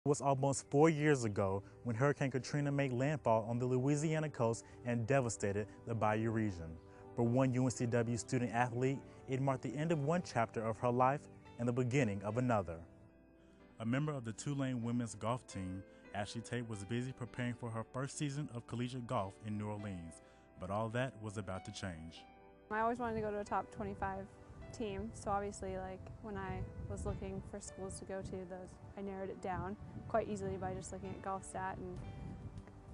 It was almost 4 years ago when Hurricane Katrina made landfall on the Louisiana coast and devastated the Bayou region. For one UNCW student athlete, it marked the end of one chapter of her life and the beginning of another. A member of the Tulane women's golf team, Ashley Tait was busy preparing for her first season of collegiate golf in New Orleans, but all that was about to change. I always wanted to go to a top 25 team, so obviously when I was looking for schools to go to, I narrowed it down quite easily by just looking at GolfStat and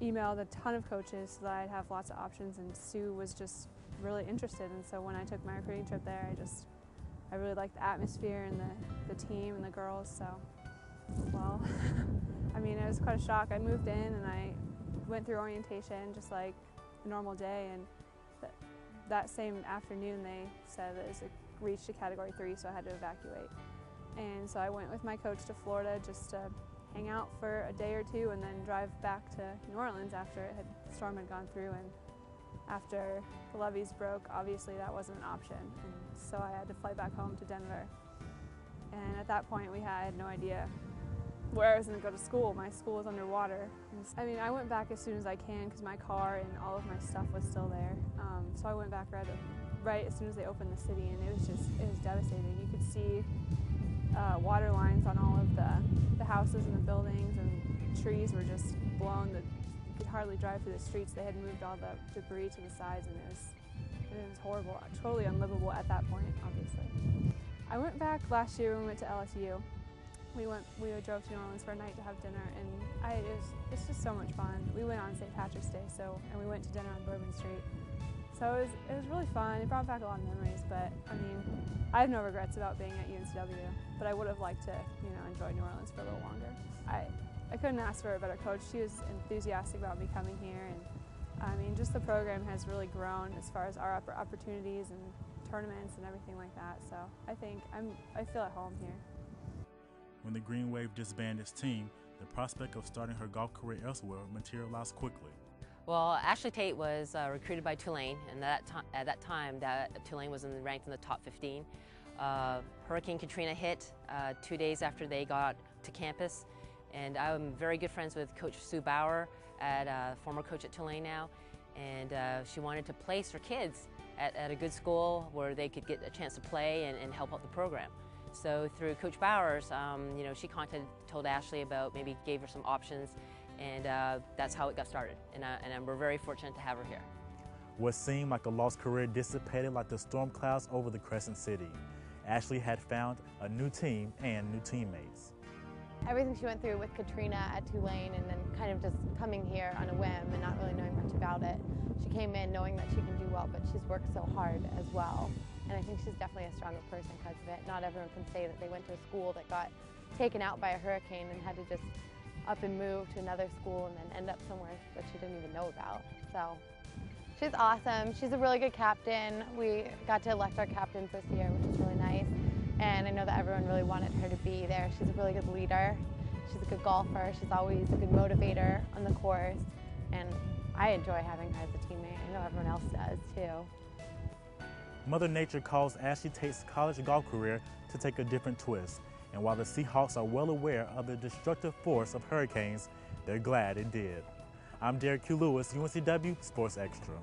emailed a ton of coaches so that I'd have lots of options, and Sue was just really interested, and so when I took my recruiting trip there, I really liked the atmosphere and the team and the girls, so well, I mean, it was quite a shock. I moved in and I went through orientation just like a normal day, and that same afternoon they said that it reached a Category 3, so I had to evacuate. And so I went with my coach to Florida just to hang out for a day or two and then drive back to New Orleans after the storm had gone through. And after the levees broke, obviously that wasn't an option, and so I had to fly back home to Denver. And at that point I had no idea where I was going to go to school. My school was underwater. I mean, I went back as soon as I can because my car and all of my stuff was still there. So I went back right as soon as they opened the city, and it was devastating. You could see water lines on all of the houses and the buildings, and trees were just blown. You could hardly drive through the streets. They had moved all the debris to the sides, and it was horrible, totally unlivable at that point, obviously. I went back last year when we went to LSU. We drove to New Orleans for a night to have dinner, and it's just so much fun. We went on St. Patrick's Day, and we went to dinner on Bourbon Street. So it was really fun. It brought back a lot of memories, but I mean, I have no regrets about being at UNCW, but I would have liked to, enjoy New Orleans for a little longer. I couldn't ask for a better coach. She was enthusiastic about me coming here, and I mean, just the program has really grown as far as our opportunities and tournaments and everything like that. So I think I feel at home here. When the Green Wave disbanded its team, the prospect of starting her golf career elsewhere materialized quickly. Well, Ashley Tait was recruited by Tulane, and at that time, Tulane was ranked in the top 15. Hurricane Katrina hit 2 days after they got to campus, and I'm very good friends with Coach Sue Bauer, former coach at Tulane now, and she wanted to place her kids at a good school where they could get a chance to play and help out the program. So through Coach Bowers, she told Ashley about, maybe gave her some options, and that's how it got started. And we're very fortunate to have her here. What seemed like a lost career dissipated like the storm clouds over the Crescent City. Ashley had found a new team and new teammates. Everything she went through with Katrina at Tulane, and then kind of just coming here on a whim and not really knowing much about it. She came in knowing that she can do well, but she's worked so hard as well. And I think she's definitely a stronger person because of it. Not everyone can say that they went to a school that got taken out by a hurricane and had to just up and move to another school and then end up somewhere that she didn't even know about. So she's awesome. She's a really good captain. We got to elect our captains this year, which is really nice. And I know that everyone really wanted her to be there. She's a really good leader. She's a good golfer. She's always a good motivator on the course. And I enjoy having her as a teammate. I know everyone else does too. Mother Nature caused Ashley Tait's college golf career to take a different twist. And while the Seahawks are well aware of the destructive force of hurricanes, they're glad it did. I'm Derrick Lewis, UNCW Sports Extra.